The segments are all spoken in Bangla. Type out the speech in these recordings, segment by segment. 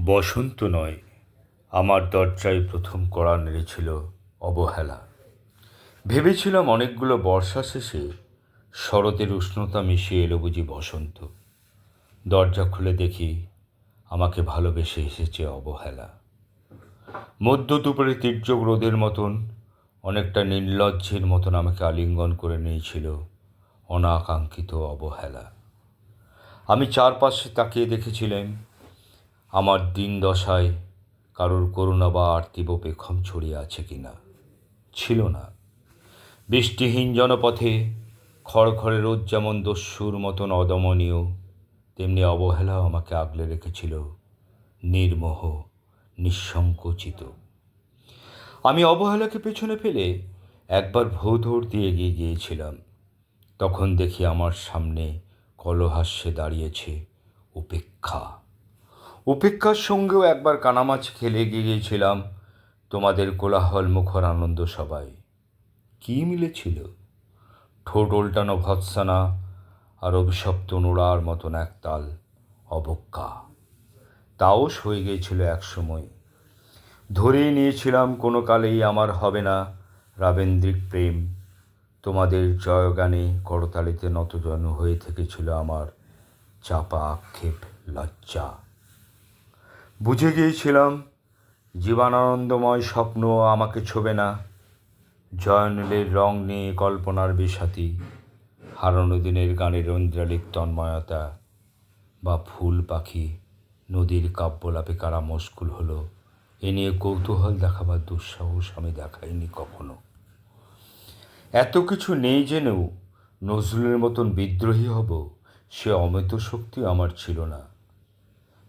বসন্ত নয়, আমার দরজায় প্রথম কড়া নেড়েছিল অবহেলা। ভেবেছিলাম অনেকগুলো বর্ষা শেষে শরতের উষ্ণতা মিশিয়ে এলো বুঝি বসন্ত। দরজা খুলে দেখি আমাকে ভালোবেসে এসেছে অবহেলা। মধ্য দুপুরে তীর্যক রোদের মতন, অনেকটা নির্লজ্জের মতন আমাকে আলিঙ্গন করে নিয়েছিল অনাকাঙ্ক্ষিত অবহেলা। আমি চারপাশে তাকিয়ে দেখেছিলাম আমার দিন দশায় কারোর করুণা বা আর্তিব পেখম ছড়িয়ে আছে কিনা। ছিল না। বৃষ্টিহীন জনপথে খড়খড়ে রোদ যেমন দস্যুর মতন অদমনীয়, তেমনি অবহেলাও আমাকে আগলে রেখেছিল নির্মোহ, নিঃসংকোচিত। আমি অবহেলাকে পেছনে ফেলে একবার ভৌধর দিয়ে এগিয়ে গিয়েছিলাম। তখন দেখি আমার সামনে কলহাস্যে দাঁড়িয়েছে উপেক্ষা। উপেক্ষার সঙ্গেও একবার কানামাছ খেলে এগিয়ে গিয়েছিলাম তোমাদের কোলাহল মুখর আনন্দ সবাই। কী মিলেছিল? ঠোঁট উল্টানো ভৎসানা আর অভিশপ্ত নোড়ার মতন একতাল অবজ্ঞা। তাও সয়ে গিয়েছিল একসময়। ধরেই নিয়েছিলাম কোনো কালেই আমার হবে না রাবেন্দ্রিক প্রেম। তোমাদের জয়গানে করতালিতে নতজন হয়ে থেকেছিল আমার চাপা আক্ষেপ, লজ্জা। বুঝে গিয়েছিলাম জীবনানন্দময় স্বপ্ন আমাকে ছোবে না। জয়নুলের রং নিয়ে কল্পনার বিষাতি, হারানো দিনের গানের ঐন্দ্রালিক তন্ময়তা, বা ফুল পাখি নদীর কাব্যলাপে কারা মশগুল হলো এ নিয়ে কৌতূহল দেখাবার দুঃসাহস আমি দেখাইনি কখনো। এত কিছু নেই জেনেও নজরুলের মতন বিদ্রোহী হব, সে অমিত শক্তি আমার ছিল না।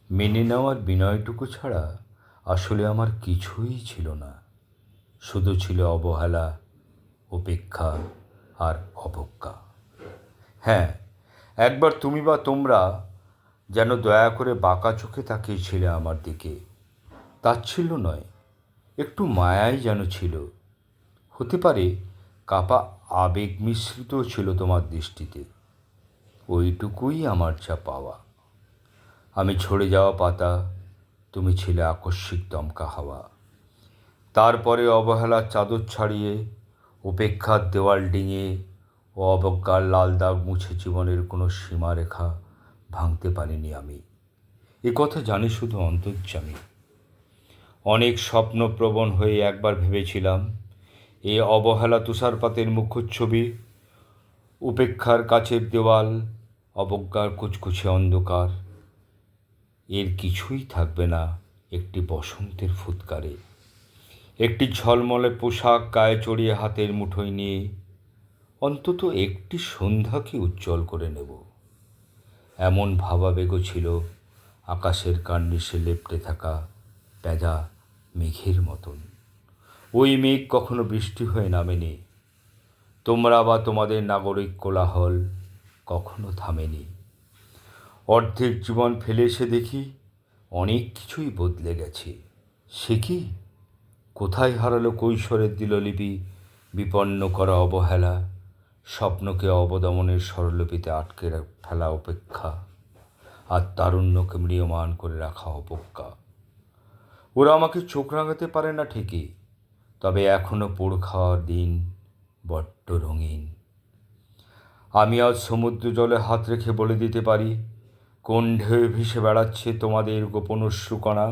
মেনে নেওয়ার বিনয়টুকু ছাড়া আসলে আমার কিছুই ছিল না। শুধু ছিল অবহেলা, উপেক্ষা আর অবজ্ঞা। হ্যাঁ, একবার তুমি বা তোমরা যেন দয়া করে বাঁকা চোখে তাকিয়েছিলে আমার দিকে। তাচ্ছিল্য নয়, একটু মায়াই যেন ছিল। হতে পারে কাপা আবেগ মিশ্রিত ছিল তোমার দৃষ্টিতে। ওইটুকুই আমার যা পাওয়া। আমি ঝরে যাওয়া পাতা, তুমি ছিলে আকস্মিক দমকা হাওয়া। তারপরে অবহেলার চাদর ছাড়িয়ে, উপেক্ষার দেওয়াল ডিঙে ও অবজ্ঞার লাল দাগ মুছে জীবনের কোনো সীমারেখা ভাঙতে পারিনি আমি। এ কথা জানি শুধু অন্তর্যামী। অনেক স্বপ্নপ্রবণ হয়ে একবার ভেবেছিলাম এ অবহেলা তুষারপাতের মুখচ্ছবি, উপেক্ষার কাছের দেওয়াল, অবজ্ঞার কুচকুচে অন্ধকার, এর কিছুই থাকবে না একটি বসন্তের ফুৎকারে। একটি ঝলমলে পোশাক গায়ে চড়িয়ে হাতের মুঠোয় নিয়ে অন্তত একটি সন্ধ্যাকে উজ্জ্বল করে নেব, এমন ভাবাবেগ ছিল আকাশের কার্নিশে লেপ্টে থাকা পেঁজা মেঘের মতন। ওই মেঘ কখনো বৃষ্টি হয়ে নামেনি। তোমরা বা তোমাদের নাগরিক কোলাহল কখনো থামেনি। অর্ধেক জীবন ফেলে এসে দেখি অনেক কিছুই বদলে গেছে। সে কি? কোথায় হারালো কৈশোরের দিললিপি, বিপন্ন করা অবহেলা, স্বপ্নকে অবদমনের স্বরলিপিতে আটকে ফেলা উপেক্ষা, আর তারুণ্যকে ম্রিয়মান করে রাখা অবজ্ঞা। ওরা আমাকে চোখ রাঙাতে পারে না ঠিকই, তবে এখনও পোড় খাওয়ার দিন বড্ড রঙিন। আমি আজ সমুদ্র জলে হাত রেখে বলে দিতে পারি কোন ঢেউ ভেসে বেড়াচ্ছে তোমাদের গোপন অশ্রুকণা।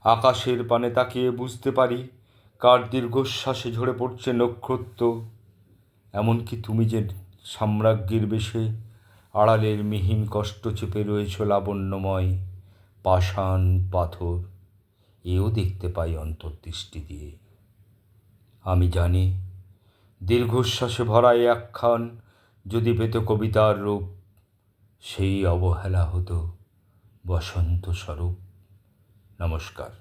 আকাশের পানে তাকিয়ে বুঝতে পারি কার দীর্ঘশ্বাসে ঝরে পড়ছে নক্ষত্র। এমনকি তুমি যে সাম্রাজ্ঞীর বেশে আড়ালের মিহিন কষ্ট চেপে রয়েছ লাবণ্যময় পাষাণ পাথর, এও দেখতে পাই অন্তর্দৃষ্টি দিয়ে। আমি জানি দীর্ঘশ্বাসে ভরা এই আখ্যান যদি পেত কবিতার রূপ, সেই অবহেলা হতো বসন্ত স্বরূপ। নমস্কার।